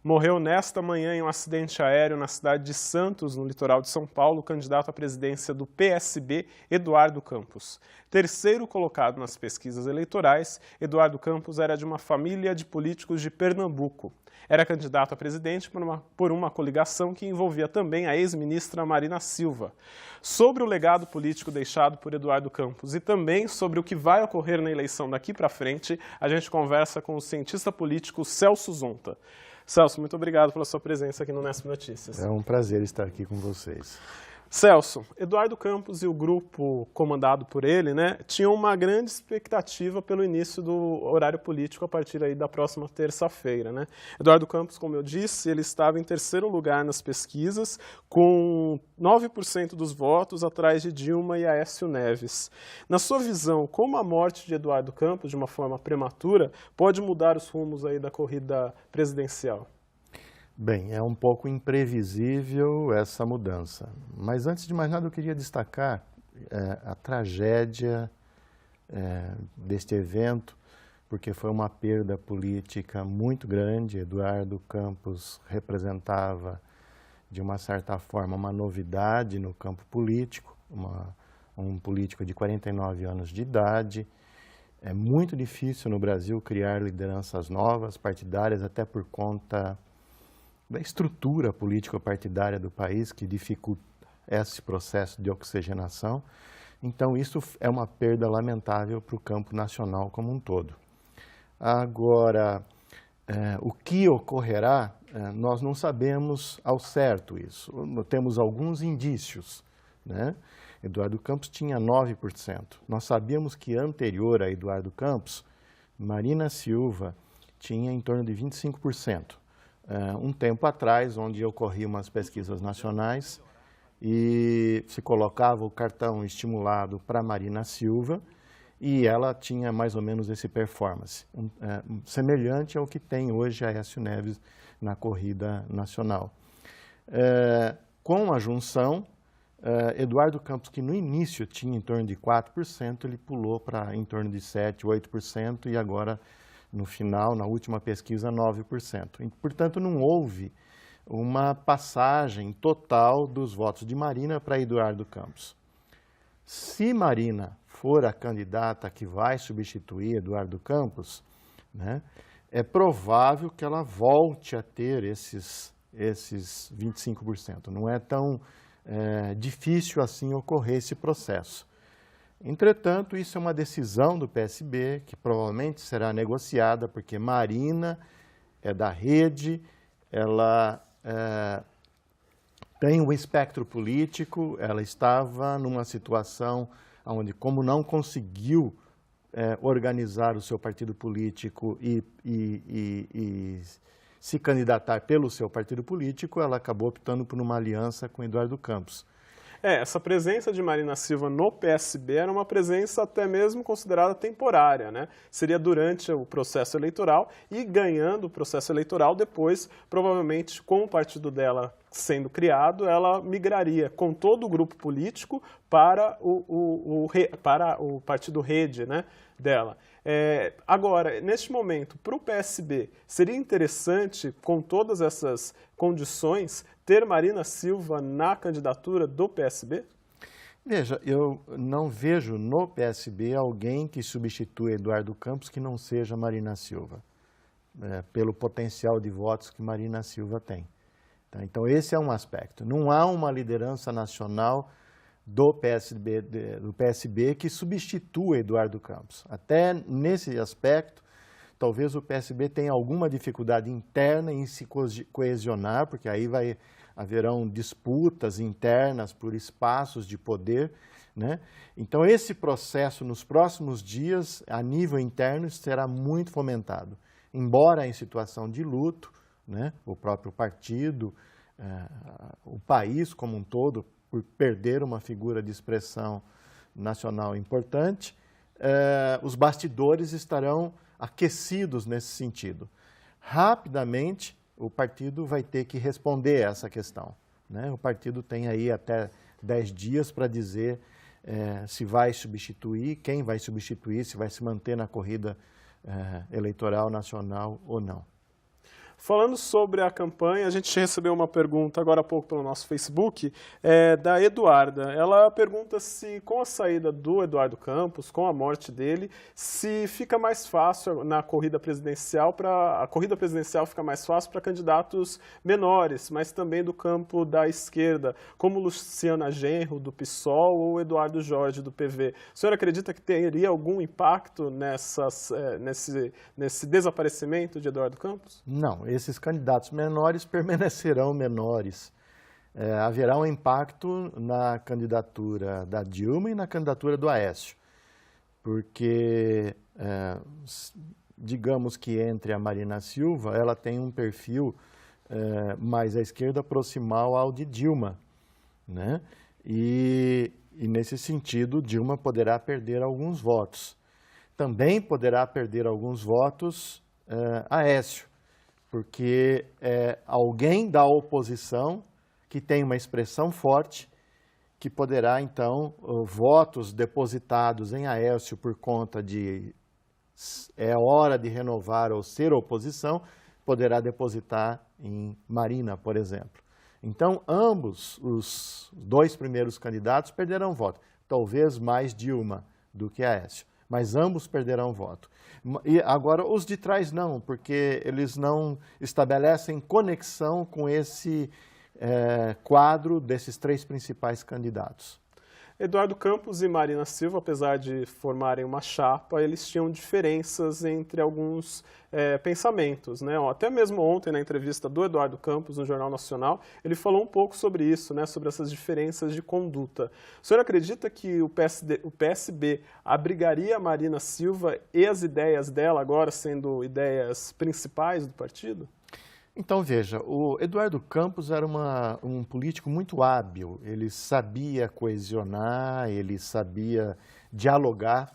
Morreu nesta manhã em um acidente aéreo na cidade de Santos, no litoral de São Paulo, o candidato à presidência do PSB, Eduardo Campos. Terceiro colocado nas pesquisas eleitorais, Eduardo Campos era de uma família de políticos de Pernambuco. Era candidato a presidente por uma coligação que envolvia também a ex-ministra Marina Silva. Sobre o legado político deixado por Eduardo Campos e também sobre o que vai ocorrer na eleição daqui para frente, a gente conversa com o cientista político Celso Zonta. Celso, muito obrigado pela sua presença aqui no Nesp Notícias. É um prazer estar aqui com vocês. Celso, Eduardo Campos e o grupo comandado por ele, tinham uma grande expectativa pelo início do horário político a partir aí da próxima terça-feira, Eduardo Campos, como eu disse, ele estava em terceiro lugar nas pesquisas, com 9% dos votos atrás de Dilma e Aécio Neves. Na sua visão, como a morte de Eduardo Campos, de uma forma prematura, pode mudar os rumos aí da corrida presidencial? Bem, é um pouco imprevisível essa mudança, mas antes de mais nada eu queria destacar a tragédia deste evento, porque foi uma perda política muito grande. Eduardo Campos representava, de uma certa forma, uma novidade no campo político, um político de 49 anos de idade. É muito difícil no Brasil criar lideranças novas, partidárias, até por conta da estrutura político-partidária do país, que dificulta esse processo de oxigenação. Então, isso é uma perda lamentável para o campo nacional como um todo. Agora, o que ocorrerá, nós não sabemos ao certo isso. Temos alguns indícios, Eduardo Campos tinha 9%. Nós sabíamos que anterior a Eduardo Campos, Marina Silva tinha em torno de 25%. Um tempo atrás, onde ocorriam umas pesquisas nacionais e se colocava o cartão estimulado para Marina Silva e ela tinha mais ou menos esse performance, semelhante ao que tem hoje a Aécio Neves na corrida nacional. Com a junção, Eduardo Campos, que no início tinha em torno de 4%, ele pulou para em torno de 7%, 8% e agora, no final, na última pesquisa, 9%. E, portanto, não houve uma passagem total dos votos de Marina para Eduardo Campos. Se Marina for a candidata que vai substituir Eduardo Campos, é provável que ela volte a ter esses 25%. Não é tão difícil assim ocorrer esse processo. Entretanto, isso é uma decisão do PSB, que provavelmente será negociada, porque Marina é da rede, ela tem um espectro político, ela estava numa situação onde, como não conseguiu organizar o seu partido político e se candidatar pelo seu partido político, ela acabou optando por uma aliança com Eduardo Campos. Essa presença de Marina Silva no PSB era uma presença até mesmo considerada temporária, Seria durante o processo eleitoral e ganhando o processo eleitoral, depois, provavelmente, com o partido dela sendo criado, ela migraria com todo o grupo político para o partido rede, dela. Agora, neste momento, para o PSB, seria interessante, com todas essas condições, ter Marina Silva na candidatura do PSB? Veja, eu não vejo no PSB alguém que substitua Eduardo Campos que não seja Marina Silva, pelo potencial de votos que Marina Silva tem. Então, esse é um aspecto. Não há uma liderança nacional do PSB que substitua Eduardo Campos. Até nesse aspecto, talvez o PSB tenha alguma dificuldade interna em se coesionar, porque aí haverão disputas internas por espaços de poder, Então, esse processo, nos próximos dias, a nível interno, será muito fomentado. Embora em situação de luto, o próprio partido, o país como um todo, por perder uma figura de expressão nacional importante, os bastidores estarão aquecidos nesse sentido. Rapidamente, o partido vai ter que responder a essa questão, O partido tem aí até 10 dias para dizer se vai substituir, quem vai substituir, se vai se manter na corrida eleitoral nacional ou não. Falando sobre a campanha, a gente recebeu uma pergunta agora há pouco pelo nosso Facebook, da Eduarda. Ela pergunta se com a saída do Eduardo Campos, com a morte dele, se fica mais fácil na corrida presidencial, a corrida presidencial fica mais fácil para candidatos menores, mas também do campo da esquerda, como Luciana Genro, do PSOL, ou Eduardo Jorge, do PV. O senhor acredita que teria algum impacto nesse desaparecimento de Eduardo Campos? Não. Esses candidatos menores permanecerão menores. Haverá um impacto na candidatura da Dilma e na candidatura do Aécio, porque, digamos que entre a Marina Silva, ela tem um perfil mais à esquerda proximal ao de Dilma, né? E nesse sentido, Dilma poderá perder alguns votos. Também poderá perder alguns votos Aécio, porque é alguém da oposição que tem uma expressão forte, que poderá, então, votos depositados em Aécio por conta de é hora de renovar ou ser oposição, poderá depositar em Marina, por exemplo. Então, ambos os dois primeiros candidatos perderão voto, talvez mais Dilma do que Aécio, mas ambos perderão voto. E agora os de trás não, porque eles não estabelecem conexão com esse quadro desses três principais candidatos. Eduardo Campos e Marina Silva, apesar de formarem uma chapa, eles tinham diferenças entre alguns pensamentos, né? Até mesmo ontem, na entrevista do Eduardo Campos, no Jornal Nacional, ele falou um pouco sobre isso, né? Sobre essas diferenças de conduta. O senhor acredita que o PSB abrigaria a Marina Silva e as ideias dela agora sendo ideias principais do partido? Então, veja, o Eduardo Campos era um político muito hábil, ele sabia coesionar, ele sabia dialogar,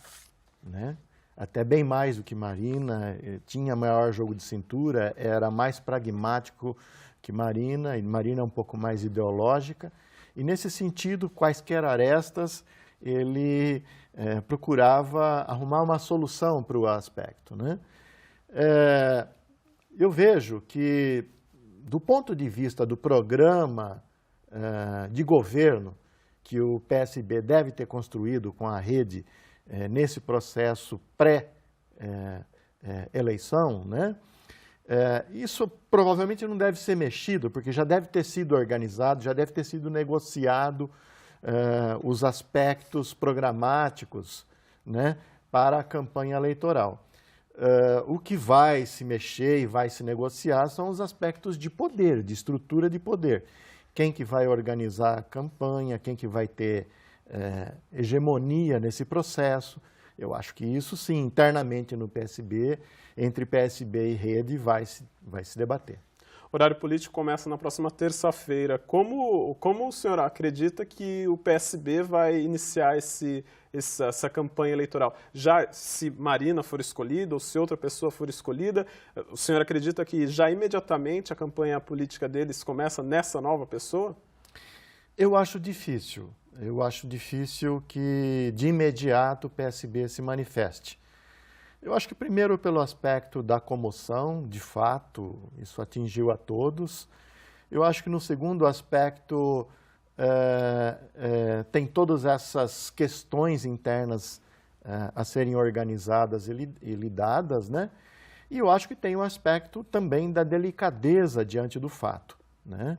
né? Até bem mais do que Marina, tinha maior jogo de cintura, era mais pragmático que Marina, e Marina é um pouco mais ideológica, e nesse sentido, quaisquer arestas, ele procurava arrumar uma solução para o aspecto, né? Eu vejo que, do ponto de vista do programa de governo que o PSB deve ter construído com a rede nesse processo pré-eleição, né? Isso provavelmente não deve ser mexido, porque já deve ter sido organizado, já deve ter sido negociado os aspectos programáticos, né, para a campanha eleitoral. O que vai se mexer e vai se negociar são os aspectos de poder, de estrutura de poder. Quem que vai organizar a campanha, quem que vai ter hegemonia nesse processo. Eu acho que isso sim, internamente no PSB, entre PSB e rede, vai se debater. O horário político começa na próxima terça-feira. Como o senhor acredita que o PSB vai iniciar essa campanha eleitoral? Já se Marina for escolhida ou se outra pessoa for escolhida, o senhor acredita que já imediatamente a campanha política deles começa nessa nova pessoa? Eu acho difícil. Eu acho difícil que de imediato o PSB se manifeste. Eu acho que primeiro pelo aspecto da comoção, de fato, isso atingiu a todos. Eu acho que no segundo aspecto tem todas essas questões internas a serem organizadas e lidadas, né? E eu acho que tem um aspecto também da delicadeza diante do fato, né?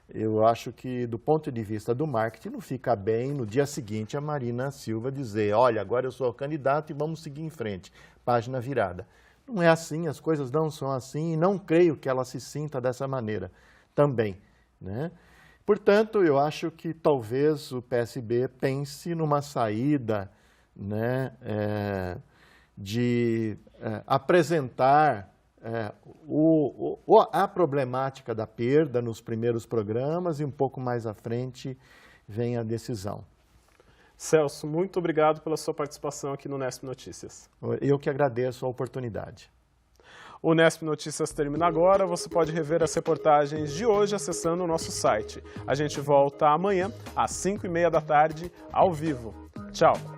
Eu acho que, do ponto de vista do marketing, não fica bem no dia seguinte a Marina Silva dizer, olha, agora eu sou candidato e vamos seguir em frente, página virada. Não é assim, as coisas não são assim e não creio que ela se sinta dessa maneira também, né? Portanto, eu acho que talvez o PSB pense numa saída, né, de apresentar a problemática da perda nos primeiros programas e um pouco mais à frente vem a decisão. Celso, muito obrigado pela sua participação aqui no Nesp Notícias. Eu que agradeço a oportunidade. O Nesp Notícias termina agora. Você pode rever as reportagens de hoje acessando o nosso site. A gente volta amanhã às 5h30 da tarde, ao vivo. Tchau!